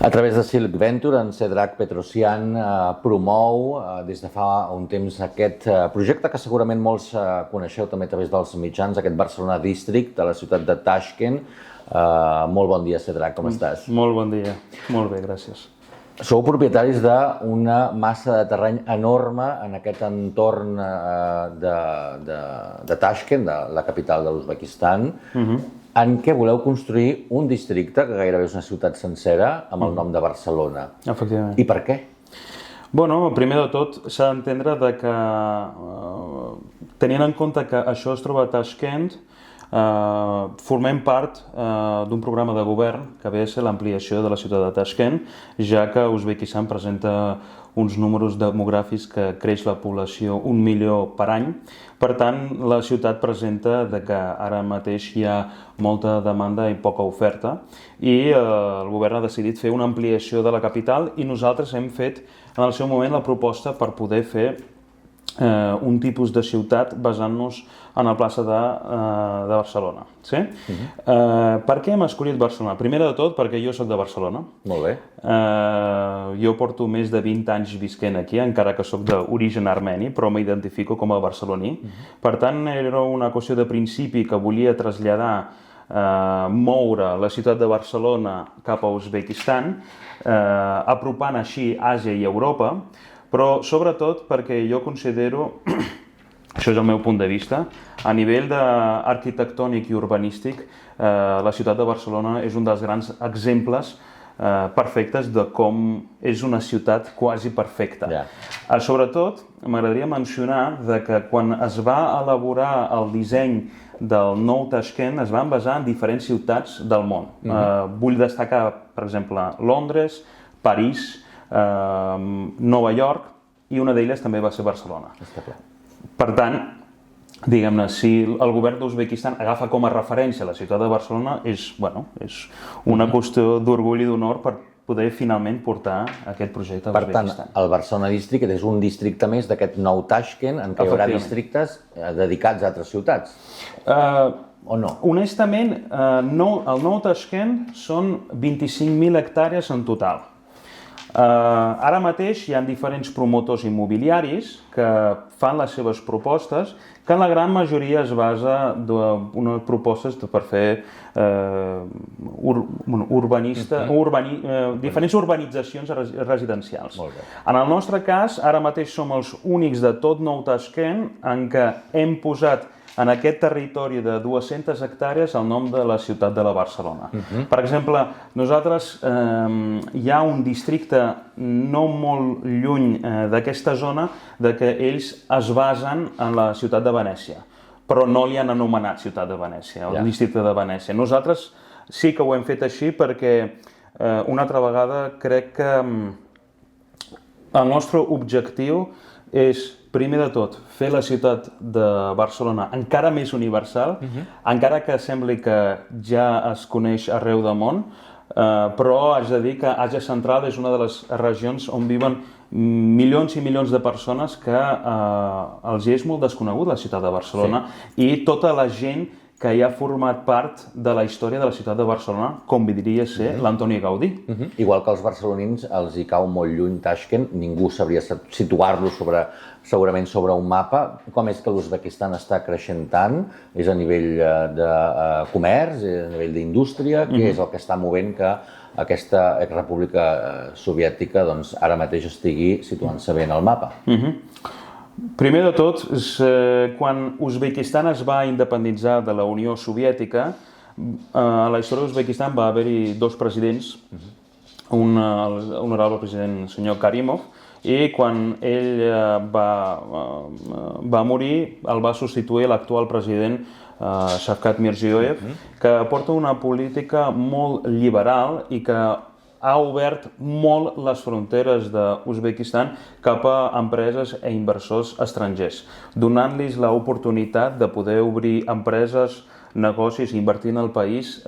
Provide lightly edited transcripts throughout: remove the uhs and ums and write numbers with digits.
A través de Silk Venture, en Cedric Petrosian promou des de fa un temps aquest projecte que segurament molts coneixeu també a través dels mitjans, aquest Barcelona District de la ciutat de Tashkent. Molt bon dia, Cedric, com estàs? Molt bon dia, molt bé, gràcies. Sou propietaris d'una massa de terreny enorme en aquest entorn de Tashkent, de la capital de l'Uzbekistan, en què voleu construir un districte, que gairebé és una ciutat sencera, amb el nom de Barcelona. Efectivament. I per què? Bueno, primer de tot s'ha d'entendre que, tenint en compte que això es troba a Tashkent, formem part d'un programa de govern que ve a ser l'ampliació de la ciutat de Tashkent, ja que Uzbekistan presenta uns números demogràfics que creix la població 1 milió per any. Per tant, la ciutat presenta que ara mateix hi ha molta demanda i poca oferta i el govern ha decidit fer una ampliació de la capital i nosaltres hem fet en el seu moment la proposta per poder fer un tipus de ciutat basant-nos en la plaça de Barcelona. Sí? Per què hem escollit Barcelona? Primer de tot perquè jo soc de Barcelona. Molt bé. Jo porto més de 20 anys visquent aquí, encara que soc d'origen armeni, però m'identifico com a barceloní. Per tant, era una qüestió de principi que volia traslladar, moure la ciutat de Barcelona cap a Uzbekistan, apropant així Àsia i Europa, però sobretot perquè jo considero, això és el meu punt de vista, a nivell arquitectònic i urbanístic, la ciutat de Barcelona és un dels grans exemples perfectes de com és una ciutat quasi perfecta. Sobretot, m'agradaria mencionar que quan es va elaborar el disseny del nou Tashkent es van basar en diferents ciutats del món. Vull destacar, per exemple, Londres, París, Nova York, i una d'elles també va ser Barcelona. Per tant, diguem-ne, si el govern d'Uzbekistan agafa com a referència la ciutat de Barcelona, és una qüestió d'orgull i d'honor per poder finalment portar aquest projecte a Uzbekistan. Per tant, el Barcelona District és un districte més d'aquest nou Tashkent en què hi haurà districtes dedicats a altres ciutats. O no? Honestament, el nou Tashkent són 25.000 hectàrees en total. Ara mateix hi ha diferents promotors immobiliaris que fan les seves propostes, que en la gran majoria es basa en unes propostes per fer diferents urbanitzacions residencials. En el nostre cas, ara mateix som els únics de tot Nou Tashkent en què hem posat en aquest territori de 200 hectàrees el nom de la ciutat de la Barcelona. Per exemple, nosaltres hi ha un districte no molt lluny d'aquesta zona que ells es basen en la ciutat de Venècia, però no li han anomenat ciutat de Venècia, el districte de Venècia. Nosaltres sí que ho hem fet així perquè una altra vegada crec que el nostre objectiu és, primer de tot, fer la ciutat de Barcelona encara més universal, encara que sembli que ja es coneix arreu del món, però haig de dir que Àsia Central és una de les regions on viuen milions i milions de persones que els és molt desconegut la ciutat de Barcelona i tota la gent que ja ha format part de la història de la ciutat de Barcelona, com diria ser l'Antoni Gaudí. Igual que els barcelonins els hi cau molt lluny Tashkent, ningú sabria situar-lo segurament sobre un mapa. Com és que l'Uzbekistan està creixent tant? És a nivell de comerç, a nivell d'indústria? Què és el que està movent que aquesta república soviètica ara mateix estigui situant-se bé en el mapa? Primer de tot, quan Uzbekistan es va independitzar de la Unió Soviètica, a la història d'Uzbekistan va haver-hi dos presidents, un honorable president, senyor Karimov, i quan ell va morir, el va substituir l'actual president Shavkat Mirziyoyev, que porta una política molt liberal i que ha obert molt les fronteres d'Uzbekistan cap a empreses i inversors estrangers, donant-los l'oportunitat de poder obrir empreses, negocis i invertir en el país,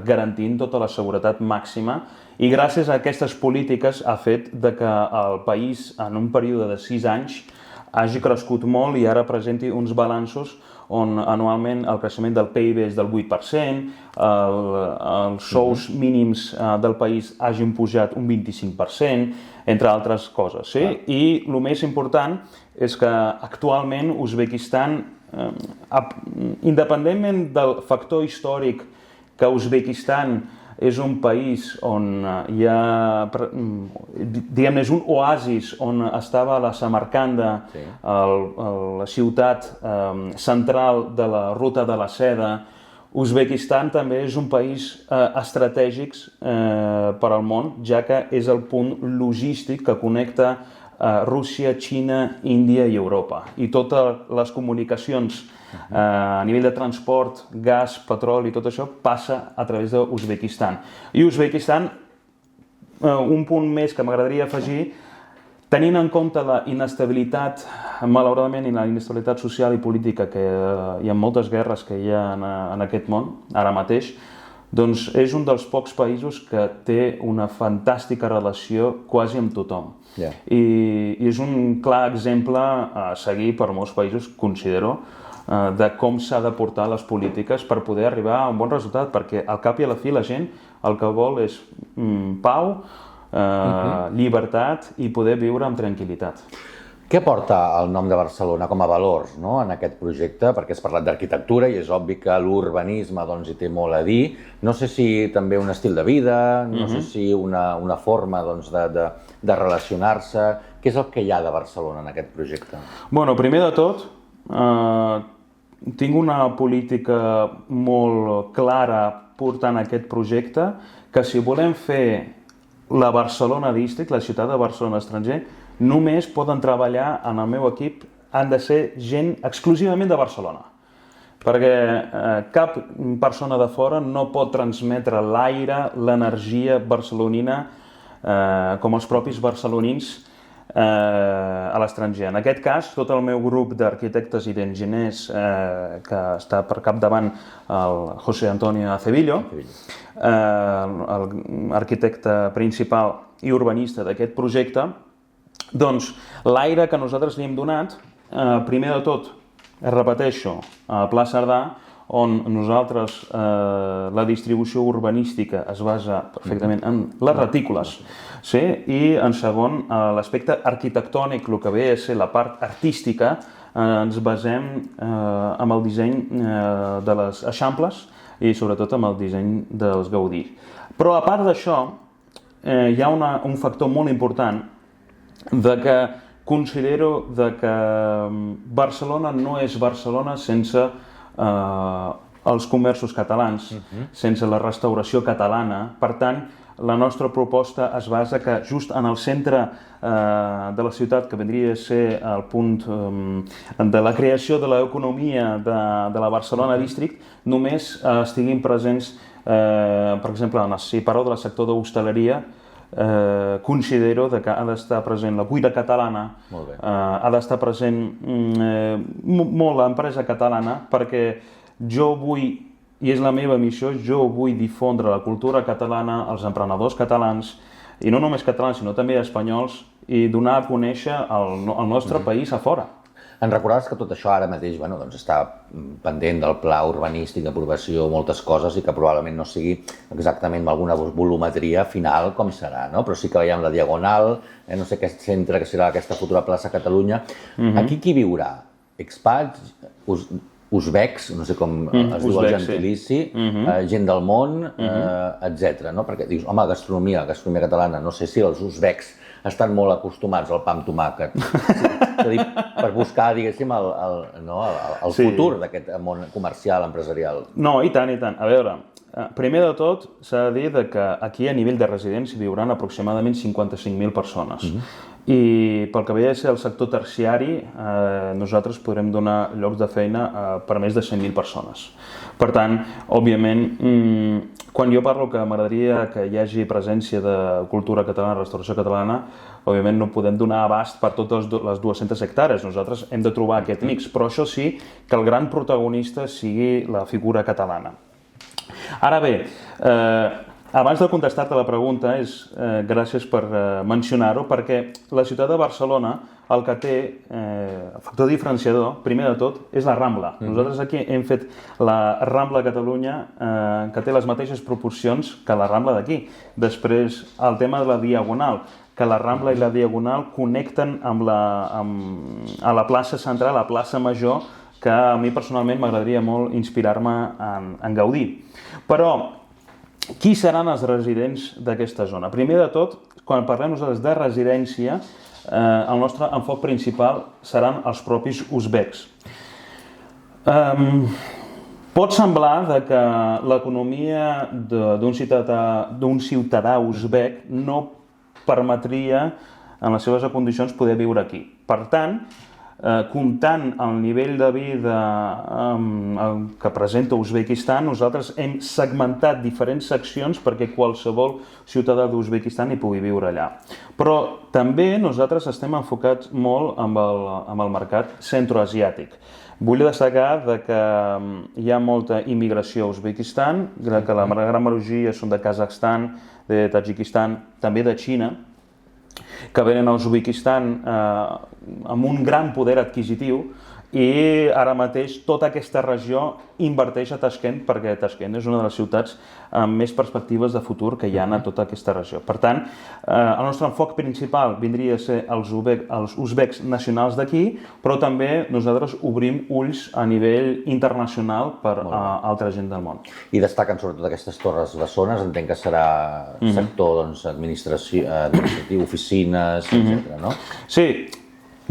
garantint tota la seguretat màxima. I gràcies a aquestes polítiques ha fet que el país, en un període de 6 anys, hagi crescut molt i ara presenti uns balanços on anualment el creixement del PIB és del 8%, els sous mínims del país hagin pujat un 25%, entre altres coses. Sí? I el més important és que actualment Uzbekistan, independentment del factor històric que Uzbekistan és un país on hi ha, diguem-ne, és un oasis on estava la Samarcanda, la ciutat central de la ruta de la seda. Uzbekistan també és un país estratègic per al món, ja que és el punt logístic que connecta Rússia, Xina, Índia i Europa. I totes les comunicacions a nivell de transport, gas, petroli, tot això passa a través d'Uzbekistan. I Uzbekistan, un punt més que m'agradaria afegir, tenint en compte la inestabilitat, malauradament, i la inestabilitat social i política, que hi ha moltes guerres que hi ha en aquest món, ara mateix, doncs és un dels pocs països que té una fantàstica relació quasi amb tothom. I és un clar exemple a seguir per molts països, considero, de com s'ha de portar les polítiques per poder arribar a un bon resultat, perquè al cap i a la fi la gent el que vol és pau, llibertat i poder viure amb tranquil·litat. Què porta el nom de Barcelona com a valors en aquest projecte? Perquè has parlat d'arquitectura i és obvi que l'urbanisme hi té molt a dir. No sé si també un estil de vida, no sé si una forma de relacionar-se. Què és el que hi ha de Barcelona en aquest projecte? Bueno, primer de tot, tinc una política molt clara portant aquest projecte, que si volem fer la Barcelona District, la ciutat de Barcelona estranger, només poden treballar en el meu equip, han de ser gent exclusivament de Barcelona. Perquè cap persona de fora no pot transmetre l'aire, l'energia barcelonina com els propis barcelonins a l'estranger. En aquest cas, tot el meu grup d'arquitectes i d'enginyers que està per capdavant el José Antonio Acevillo, l'arquitecte principal i urbanista d'aquest projecte, doncs l'aire que nosaltres li hem donat, primer de tot, repeteixo, a Pla Cerdà, on nosaltres la distribució urbanística es basa perfectament en les retícules, i en segon, l'aspecte arquitectònic, el que ve a ser la part artística, ens basem en el disseny de les eixamples i sobretot en el disseny dels Gaudí. Però a part d'això, hi ha un factor molt important de que considero que Barcelona no és Barcelona sense els comerços catalans, sense la restauració catalana. Per tant, la nostra proposta es basa que just en el centre de la ciutat, que vendria a ser el punt de la creació de l'economia de la Barcelona District, només estiguin presents, per exemple, si parlo del sector d'hostaleria, considero que ha d'estar present la cuina catalana, ha d'estar present molt l'empresa catalana, perquè jo vull, i és la meva missió, jo vull difondre la cultura catalana, els emprenedors catalans, i no només catalans, sinó també espanyols, i donar a conèixer el nostre país a fora. Em recordaves que tot això ara mateix està pendent del pla urbanístic d'aprovació, moltes coses, i que probablement no sigui exactament amb alguna volumetria final com serà, però sí que veiem la Diagonal, no sé aquest centre que serà aquesta futura plaça Catalunya. Aquí qui viurà? Expats, uzbecs, no sé com es diu el gentilici, gent del món, etc. Perquè dius, home, gastronomia catalana, no sé si els uzbecs estan molt acostumats al pa amb tomàquet. Per buscar, diguéssim, el futur d'aquest món comercial, empresarial. No, i tant, i tant. A veure, primer de tot s'ha de dir que aquí a nivell de residents hi viuran aproximadament 55.000 persones. I pel que ve a ser el sector terciari, nosaltres podrem donar llocs de feina per més de 100.000 persones. Per tant, òbviament, quan jo parlo que m'agradaria que hi hagi presència de cultura catalana, restauració catalana, òbviament no podem donar abast per totes les 200 hectàrees. Nosaltres hem de trobar aquest mix, però això sí que el gran protagonista sigui la figura catalana. Ara bé, Abans de contestar-te la pregunta, gràcies per mencionar-ho, perquè la ciutat de Barcelona el que té, el factor diferenciador, primer de tot, és la Rambla. Nosaltres aquí hem fet la Rambla a Catalunya, que té les mateixes proporcions que la Rambla d'aquí. Després, el tema de la Diagonal, que la Rambla i la Diagonal connecten amb a la plaça central, a la plaça Major, que a mi personalment m'agradaria molt inspirar-me en gaudir. Però, qui seran els residents d'aquesta zona? Primer de tot, quan parlem nosaltres de residència, el nostre enfoc principal seran els propis uzbeks. Pot semblar que l'economia d'un ciutadà uzbek no permetria, en les seves condicions, poder viure aquí. Per tant, comptant el nivell de vida que presenta Uzbekistan, nosaltres hem segmentat diferents seccions perquè qualsevol ciutadà d'Uzbekistan hi pugui viure allà. Però també nosaltres estem enfocats molt amb el mercat centroasiàtic. Vull destacar que hi ha molta immigració a Uzbekistan, que la gran majoria són de Kazakhstan, de Tadjikistan, també de Xina, que venen a Uzbekistan amb un gran poder adquisitiu i ara mateix tota aquesta regió inverteix a Tashkent perquè Tashkent és una de les ciutats amb més perspectives de futur que hi ha a tota aquesta regió. Per tant, el nostre enfoc principal vindria a ser els uzbeks nacionals d'aquí, però també nosaltres obrim ulls a nivell internacional per a altra gent del món. I destaquen sobretot aquestes torres bessones, entenc que serà sector administratiu, oficines, etc. no? Sí.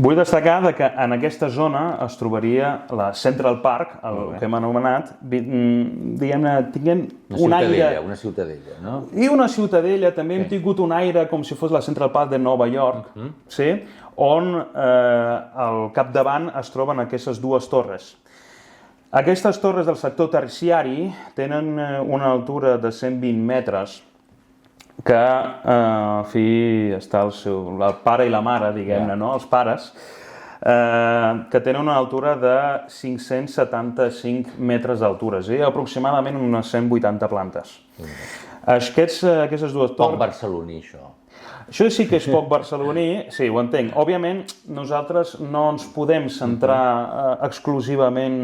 Vull destacar que en aquesta zona es trobaria la Central Park, el que hem anomenat, diguem-ne, tinguem un aire... Una ciutadella, no? I una ciutadella, també hem tingut un aire com si fos la Central Park de Nova York, on al capdavant es troben aquestes dues torres. Aquestes torres del sector terciari tenen una altura de 120 metres, que, en fi, està el pare i la mare, diguem-ne, no? Els pares, que tenen una altura de 575 metres d'altura, és a dir, aproximadament unes 180 plantes. Aquestes dues torres... Poc barceloní, això. Això sí que és poc barceloní, sí, ho entenc. Òbviament, nosaltres no ens podem centrar exclusivament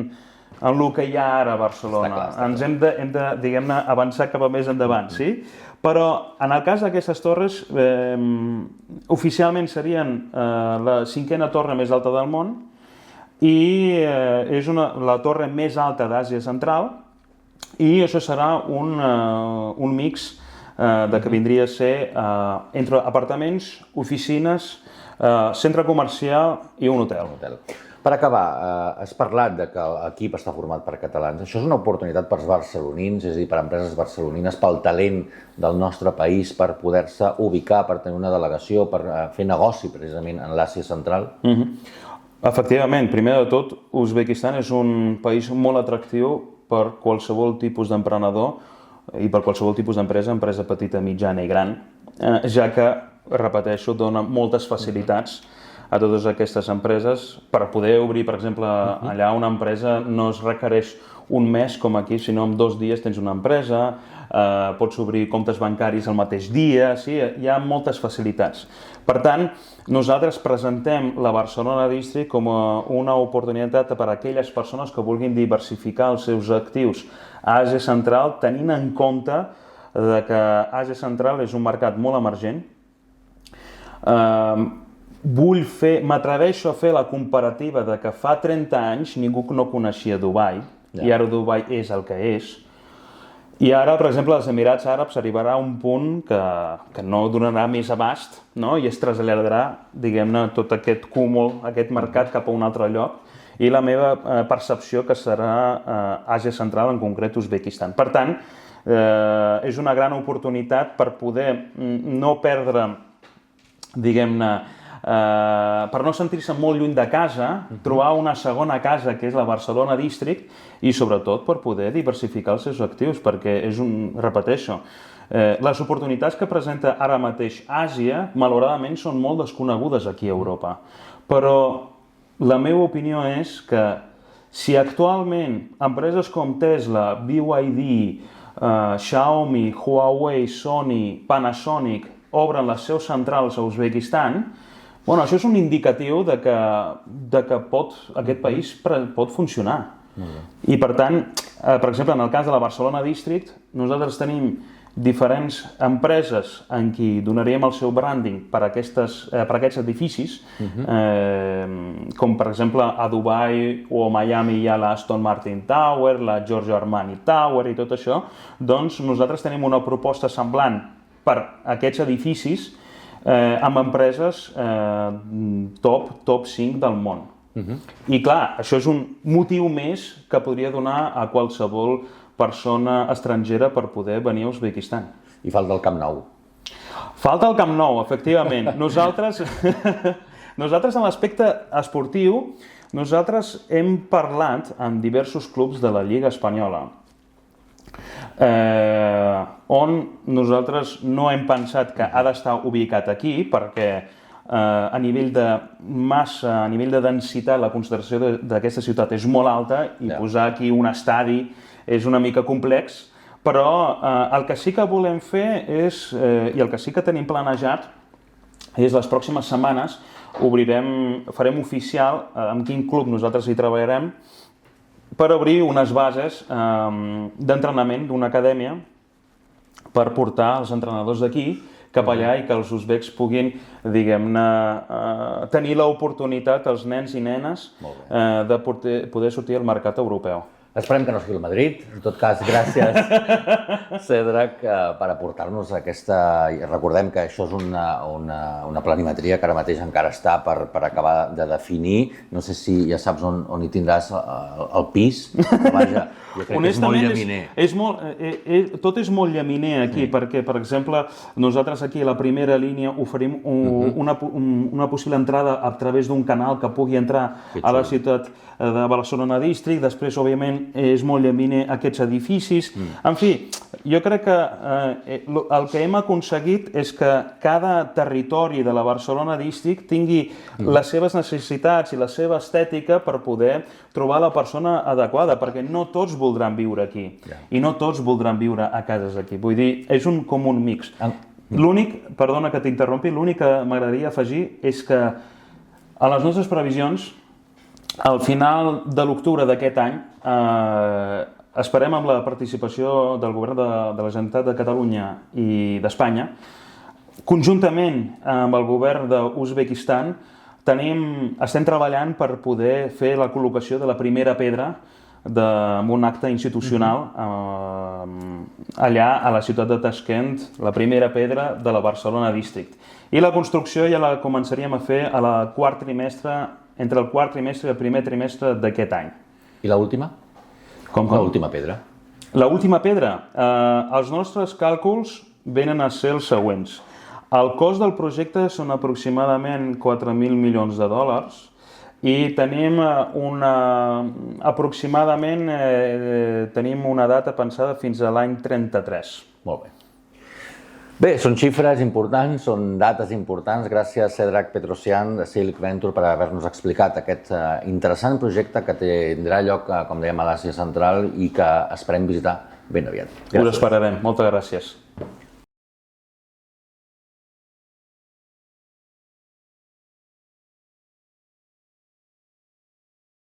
en el que hi ha ara a Barcelona. Ens hem de, diguem-ne, avançar cap a més endavant, sí? Però, en el cas d'aquestes torres, oficialment serien la 5a torre més alta del món i és la torre més alta d'Àsia Central i això serà un mix que vindria a ser entre apartaments, oficines, centre comercial i un hotel. Per acabar, has parlat que l'equip està format per catalans. Això és una oportunitat per als barcelonins, és a dir, per empreses barcelonines, pel talent del nostre país, per poder-se ubicar, per tenir una delegació, per fer negoci precisament en l'Àsia Central? Efectivament, primer de tot, Uzbekistan és un país molt atractiu per qualsevol tipus d'emprenedor i per qualsevol tipus d'empresa, empresa petita, mitjana i gran, ja que, repeteixo, dona moltes facilitats a totes aquestes empreses. Per poder obrir, per exemple, allà una empresa no es requereix un mes com aquí, sinó en 2 dies tens una empresa, pots obrir comptes bancaris el mateix dia, sí, hi ha moltes facilitats. Per tant, nosaltres presentem la Barcelona District com una oportunitat per a aquelles persones que vulguin diversificar els seus actius a Àsia Central, tenint en compte que Àsia Central és un mercat molt emergent. M'atreveixo a fer la comparativa de que fa 30 anys ningú no coneixia Dubai, i ara Dubai és el que és. I ara, per exemple, als Emirats Àrabs arribarà un punt que no donarà més abast, i es traslladarà, diguem-ne, tot aquest cúmul, aquest mercat cap a un altre lloc, i la meva percepció que serà Àsia Central, en concret Uzbekistan. Per tant, és una gran oportunitat per poder no perdre, diguem-ne, per no sentir-se molt lluny de casa, trobar una segona casa, que és la Barcelona District, i sobretot per poder diversificar els seus actius, perquè repeteixo, les oportunitats que presenta ara mateix Àsia, malauradament, són molt desconegudes aquí a Europa. Però la meva opinió és que si actualment empreses com Tesla, BYD, Xiaomi, Huawei, Sony, Panasonic obren les seus centrals a Uzbekistan, bueno, això és un indicatiu de que aquest país pot funcionar. I per tant, per exemple, en el cas de la Barcelona District, nosaltres tenim diferents empreses en qui donaríem el seu branding per aquests edificis, com per exemple a Dubai o a Miami hi ha la Aston Martin Tower, la Giorgio Armani Tower i tot això, doncs nosaltres tenim una proposta semblant per aquests edificis amb empreses top 5 del món. I clar, això és un motiu més que podria donar a qualsevol persona estrangera per poder venir a Uzbekistan. I falta el Camp Nou. Falta el Camp Nou, efectivament. Nosaltres en l'aspecte esportiu, nosaltres hem parlat amb diversos clubs de la Lliga Espanyola, on nosaltres no hem pensat que ha d'estar ubicat aquí, perquè a nivell de massa, a nivell de densitat, la concentració d'aquesta ciutat és molt alta i posar aquí un estadi és una mica complex, però el que sí que volem fer és, i el que sí que tenim planejat, és les pròximes setmanes farem oficial amb quin club nosaltres hi treballarem per obrir unes bases d'entrenament d'una acadèmia per portar els entrenadors d'aquí cap allà i que els uzbecs puguin, diguem-ne, tenir l'oportunitat, els nens i nenes, de poder sortir al mercat europeu. Esperem que no sigui el Madrid. En tot cas, gràcies, Cèdric, per aportar-nos aquesta... Recordem que això és una planimetria que ara mateix encara està per acabar de definir. No sé si ja saps on hi tindràs el pis. Vaja, jo crec que és molt llaminer. Tot és molt llaminer aquí, perquè, per exemple, nosaltres aquí a la primera línia oferim una possible entrada a través d'un canal que pugui entrar a la ciutat de Barcelona District. Després, òbviament, és molt llaminer aquests edificis. En fi, jo crec que el que hem aconseguit és que cada territori de la Barcelona District tingui les seves necessitats i la seva estètica per poder trobar la persona adequada, perquè no tots voldran viure aquí i no tots voldran viure a cases aquí. Vull dir, és com un mix. L'únic, perdona que t'interrompi, l'únic que m'agradaria afegir és que a les nostres previsions, al final de l'octubre d'aquest any, esperem amb la participació del govern de la Generalitat de Catalunya i d'Espanya, conjuntament amb el govern d'Uzbekistan, estem treballant per poder fer la col·locació de la primera pedra en un acte institucional allà a la ciutat de Tashkent, la primera pedra de la Barcelona District. I la construcció ja la començaríem a fer entre el quart trimestre i el primer trimestre d'aquest any. I l'última? Com l'última pedra? L'última pedra? Els nostres càlculs venen a ser els següents. El cost del projecte són aproximadament 4.000 milions de dòlars i tenim aproximadament una data pensada fins a l'any 33. Molt bé. Bé, són xifres importants, són dates importants. Gràcies, Cèdric Petrosian, de Silic Venture, per haver-nos explicat aquest interessant projecte que tindrà lloc, com dèiem, a l'Àsia Central i que esperem visitar ben aviat. Us esperarem. Moltes gràcies.